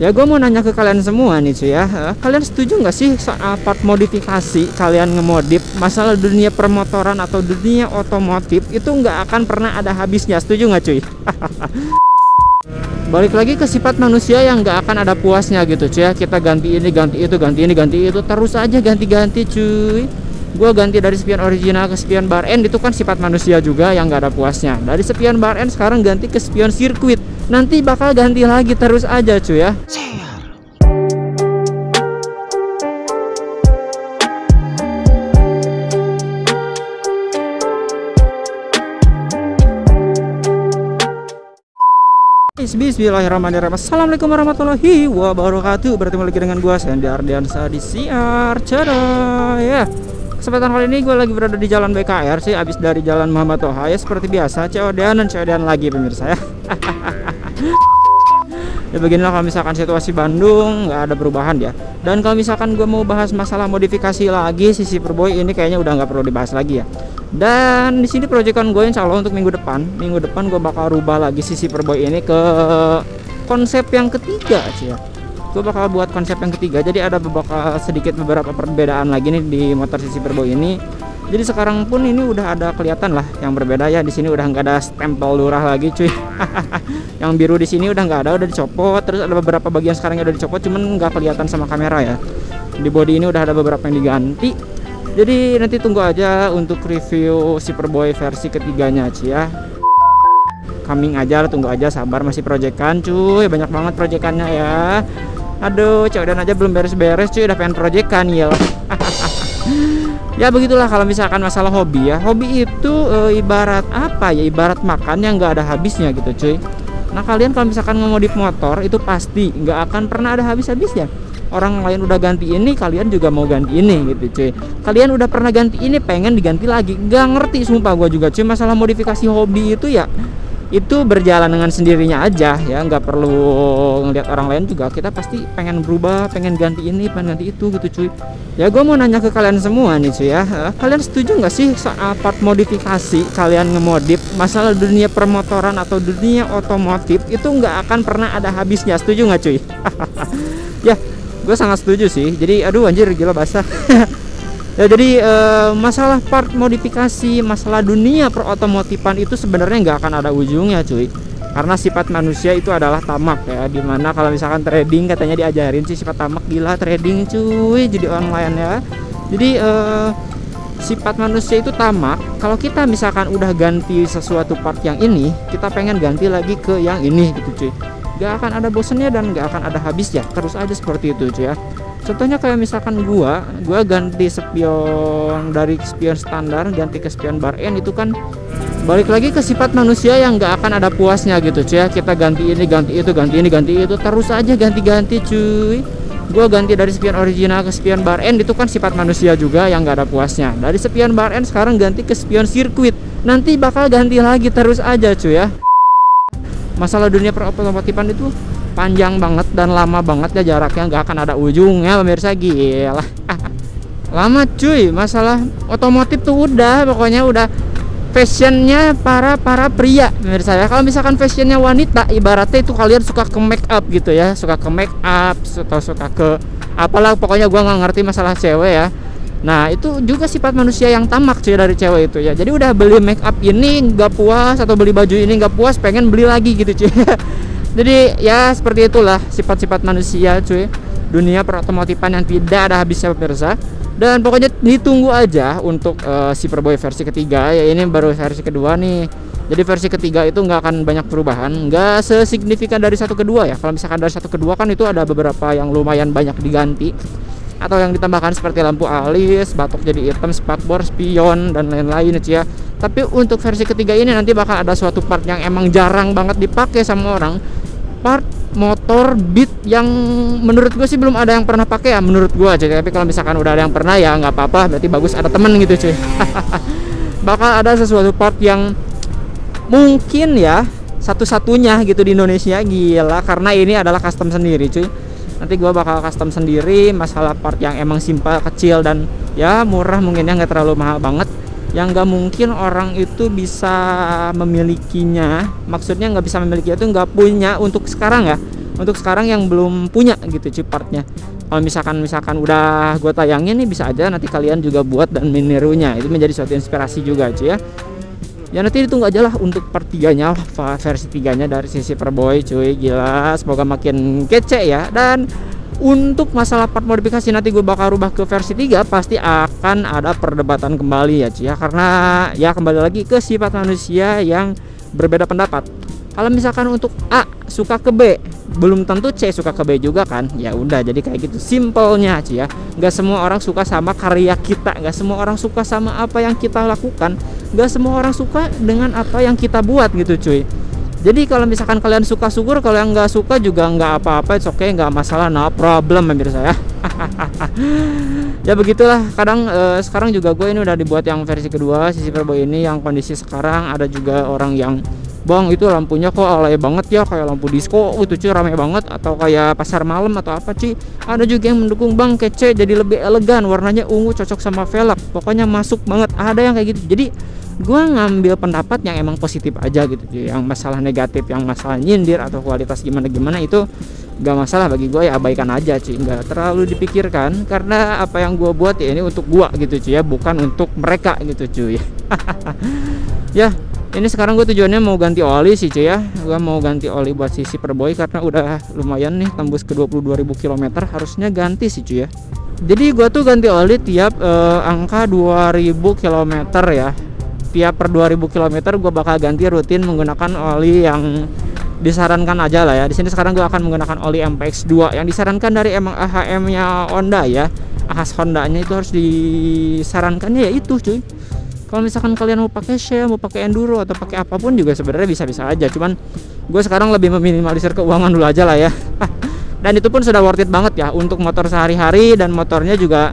Ya gue mau nanya ke kalian semua nih cuy ya, kalian setuju nggak sih soal part modifikasi kalian ngemodif? Masalah dunia permotoran atau dunia otomotif itu nggak akan pernah ada habisnya, setuju nggak cuy? Balik lagi ke sifat manusia yang nggak akan ada puasnya gitu cuy ya. Kita ganti ini, ganti itu, ganti ini, ganti itu, terus aja ganti-ganti cuy. Gue ganti dari spion original ke spion bar end, itu kan sifat manusia juga yang nggak ada puasnya. Dari spion bar end sekarang ganti ke spion sirkuit, nanti bakal ganti lagi terus aja cuy ya. Bismillahirrahmanirrahim. Assalamualaikum warahmatullahi wabarakatuh. Bertemu lagi dengan gua Sandy Ardiansa di siar Cerah ya. Kesempatan kali ini gue lagi berada di jalan BKR sih, abis dari jalan Muhammad Toha ya, seperti biasa COD-an dan COD-an lagi pemirsa ya. Ya beginilah kalau misalkan situasi Bandung nggak ada perubahan ya. Dan kalau misalkan gue mau bahas masalah modifikasi lagi si Superboy ini kayaknya udah nggak perlu dibahas lagi ya. Dan di sini proyekan gue insya Allah untuk minggu depan gue bakal rubah lagi si Superboy ini ke konsep yang ketiga sih ya. Gue bakal buat konsep yang ketiga, jadi ada beberapa perbedaan lagi nih di motor si Superboy ini. Jadi sekarang pun ini udah ada kelihatan lah yang berbeda ya. Di sini udah nggak ada stempel lurah lagi cuy. Yang biru di sini udah nggak ada, udah dicopot. Terus ada beberapa bagian sekarang yang udah dicopot, cuman nggak kelihatan sama kamera ya. Di bodi ini udah ada beberapa yang diganti. Jadi nanti tunggu aja untuk review Superboy versi ketiganya cuy ya. Coming aja, tunggu aja, sabar, masih proyekan cuy. Banyak banget proyekannya ya. Aduh, COD-an aja belum beres-beres cuy, udah pengen proyekan ya. Ya begitulah kalau misalkan masalah hobi ya. Hobi itu ibarat apa ya? Ibarat makan yang nggak ada habisnya gitu cuy. Nah kalian kalau misalkan ngemodif motor itu pasti nggak akan pernah ada habis-habisnya. Orang lain udah ganti ini, kalian juga mau ganti ini gitu cuy. Kalian udah pernah ganti ini, pengen diganti lagi. Nggak ngerti sumpah gue juga cuy. Masalah modifikasi hobi itu ya, itu berjalan dengan sendirinya aja ya, nggak perlu ngeliat orang lain juga. Kita pasti pengen berubah, pengen ganti ini, pengen ganti itu gitu cuy. Ya gue mau nanya ke kalian semua nih cuy ya, kalian setuju nggak sih soal part modifikasi kalian ngemodif? Masalah dunia permotoran atau dunia otomotif itu nggak akan pernah ada habisnya, setuju nggak cuy? Ya gue sangat setuju sih. Jadi aduh anjir gila basah. Ya jadi masalah part modifikasi, masalah dunia perotomotifan itu sebenarnya nggak akan ada ujungnya cuy. Karena sifat manusia itu adalah tamak ya. Dimana kalau misalkan trading katanya diajarin sih sifat tamak, gila trading cuy jadi online ya. Jadi sifat manusia itu tamak. Kalau kita misalkan udah ganti sesuatu part yang ini, kita pengen ganti lagi ke yang ini gitu cuy. Gak akan ada bosennya dan gak akan ada habisnya, terus aja seperti itu cuy ya. Contohnya kayak misalkan gua ganti spion dari spion standar ganti ke spion bar end, itu kan balik lagi ke sifat manusia yang nggak akan ada puasnya gitu cuy ya. Kita ganti ini, ganti itu, ganti ini, ganti itu, terus aja ganti-ganti cuy. Gua ganti dari spion original ke spion bar end, itu kan sifat manusia juga yang nggak ada puasnya. Dari spion bar end sekarang ganti ke spion sirkuit, nanti bakal ganti lagi terus aja cuy ya. Masalah dunia perotomotifan itu panjang banget dan lama banget ya, jaraknya nggak akan ada ujungnya pemirsa, gila. Lama cuy, masalah otomotif tuh udah pokoknya udah fashionnya para pria pemirsa ya. Kalau misalkan fashionnya wanita, ibaratnya itu kalian suka ke make up gitu ya, suka ke make up atau suka ke apalah, pokoknya gua nggak ngerti masalah cewek ya. Nah itu juga sifat manusia yang tamak cuy dari cewek itu ya. Jadi udah beli make up ini nggak puas atau beli baju ini nggak puas, pengen beli lagi gitu cuy. Jadi ya seperti itulah sifat-sifat manusia cuy, dunia perotomotifan yang tidak ada habisnya pemirsa. Dan pokoknya ditunggu aja untuk Superboy versi ketiga ya. Ini baru versi kedua nih. Jadi versi ketiga itu nggak akan banyak perubahan, nggak sesignifikan dari satu kedua ya. Kalau misalkan dari satu kedua kan itu ada beberapa yang lumayan banyak diganti atau yang ditambahkan seperti lampu alis, batok jadi hitam, spakbor, spion dan lain-lain ya. Tapi untuk versi ketiga ini nanti bakal ada suatu part yang emang jarang banget dipakai sama orang, part motor beat yang menurut gue sih belum ada yang pernah pakai ya, menurut gue aja. Tapi kalau misalkan udah ada yang pernah ya nggak apa-apa, berarti bagus ada temen gitu cuy. Bakal ada sesuatu part yang mungkin ya satu-satunya gitu di Indonesia, gila, karena ini adalah custom sendiri cuy. Nanti gue bakal custom sendiri, masalah part yang emang simpel, kecil dan ya murah, mungkin ya nggak terlalu mahal banget, yang nggak mungkin orang itu bisa memilikinya. Maksudnya nggak bisa memiliki itu nggak punya untuk sekarang ya. untuk sekarang yang belum punya gitu cuy partnya. Kalau misalkan udah gue tayangin nih, bisa aja nanti kalian juga buat dan menirunya, itu menjadi suatu inspirasi juga cuy ya. Ya nanti ditunggu aja lah untuk part 3-nya, versi 3-nya dari sisi Perboy cuy. Gila, semoga makin kece ya. Dan untuk masalah part modifikasi nanti gue bakal rubah ke versi 3, pasti akan ada perdebatan kembali ya cuy ya. Karena ya kembali lagi ke sifat manusia yang berbeda pendapat. Kalau misalkan untuk A suka ke B, belum tentu C suka ke B juga kan. Ya udah, jadi kayak gitu simpelnya cuy ya. Nggak semua orang suka sama karya kita, nggak semua orang suka sama apa yang kita lakukan, nggak semua orang suka dengan apa yang kita buat gitu cuy. Jadi kalau misalkan kalian suka syukur, kalau yang nggak suka juga nggak apa-apa, it's okay, nggak masalah, no problem pemirsa ya. Ya begitulah, kadang sekarang juga gue ini udah dibuat yang versi kedua sisi Perboy ini, yang kondisi sekarang ada juga orang yang, bang itu lampunya kok alay banget ya, kayak lampu disco gitu cuy, rame banget, atau kayak pasar malam atau apa cuy. Ada juga yang mendukung, bang kece jadi lebih elegan, warnanya ungu cocok sama velg, pokoknya masuk banget, ada yang kayak gitu. Jadi gue ngambil pendapat yang emang positif aja gitu cuy. Yang masalah negatif, yang masalah nyindir atau kualitas gimana itu gak masalah bagi gue, ya abaikan aja cuy, nggak terlalu dipikirkan, karena apa yang gue buat ya ini untuk gue gitu cuy ya, bukan untuk mereka gitu cuy. Ya ini sekarang gue tujuannya mau ganti oli sih cuy ya. Gue mau ganti oli buat sisi Perboy karena udah lumayan nih, tembus ke 22.000 km, harusnya ganti sih cuy ya. Jadi gue tuh ganti oli tiap angka 2000 km ya. Tiap per 2000 km gue bakal ganti rutin menggunakan oli yang disarankan aja lah ya. Di sini sekarang gue akan menggunakan oli MPX2 yang disarankan dari emang AHM-nya Honda ya. Ahas Hondanya itu harus disarankannya ya itu cuy. Kalau misalkan kalian mau pakai Shell, mau pakai Enduro atau pakai apapun juga sebenarnya bisa-bisa aja. Cuman gue sekarang lebih meminimalisir keuangan dulu aja lah ya. Dan itu pun sudah worth it banget ya untuk motor sehari-hari, dan motornya juga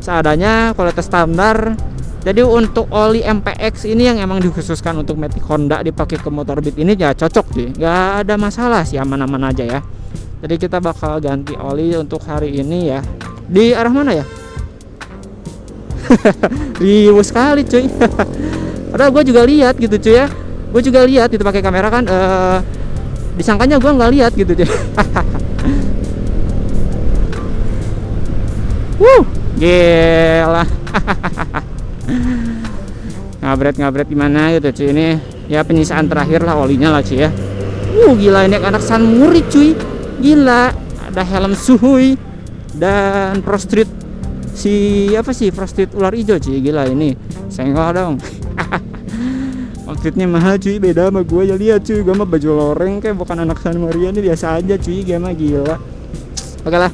seadanya, kualitas standar. Jadi untuk oli MPX ini yang emang dikhususkan untuk Matic Honda dipakai ke motor Beat ini ya cocok sih, nggak ada masalah sih, aman-aman aja ya. Jadi kita bakal ganti oli untuk hari ini ya. Di arah mana ya? Riuh sekali cuy. Padahal gue juga lihat gitu cuy ya, gue juga lihat itu pakai kamera kan, disangkanya gue nggak lihat gitu cuy. Gila. ngabret gimana gitu cuy, ini ya penyisaan terakhir lah olinya lah cuy ya. Gila, ini anak San Murid cuy, gila, ada helm suhui dan Pro Street Pro Street ular hijau cuy, gila ini senggol dong. Outfitnya mahal cuy, beda sama gue ya, lihat cuy, gue mah baju loreng kayak bukan anak San Maria, ini biasa aja cuy, gue mah gila. Oke lah,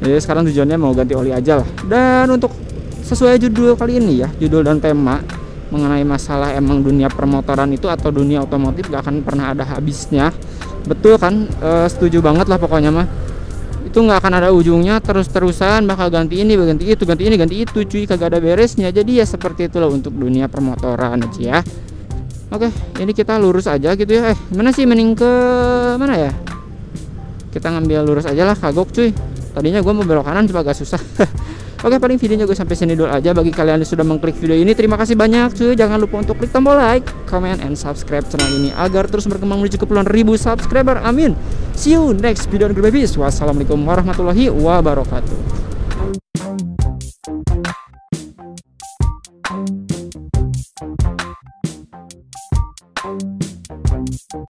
jadi sekarang tujuannya mau ganti oli aja lah. Dan untuk sesuai judul kali ini ya, judul dan tema mengenai masalah emang dunia permotoran itu atau dunia otomotif gak akan pernah ada habisnya. Betul kan? Setuju banget lah pokoknya mah. Itu nggak akan ada ujungnya, terus-terusan bakal ganti ini, ganti itu, ganti ini, ganti itu cuy, kagak ada beresnya. Jadi ya seperti itulah untuk dunia permotoran cuy ya. Oke, ini kita lurus aja gitu ya. Mana sih, mending ke mana ya? Kita ngambil lurus aja lah, kagok cuy. Tadinya gue mau belok kanan coba agak susah. Oke, paling videonya gue sampai sini dulu aja. Bagi kalian yang sudah mengklik video ini, terima kasih banyak cuy. Jangan lupa untuk klik tombol like, comment, and subscribe channel ini agar terus berkembang menuju ke puluhan ribu subscriber. Amin. See you next video. Wassalamualaikum warahmatullahi wabarakatuh.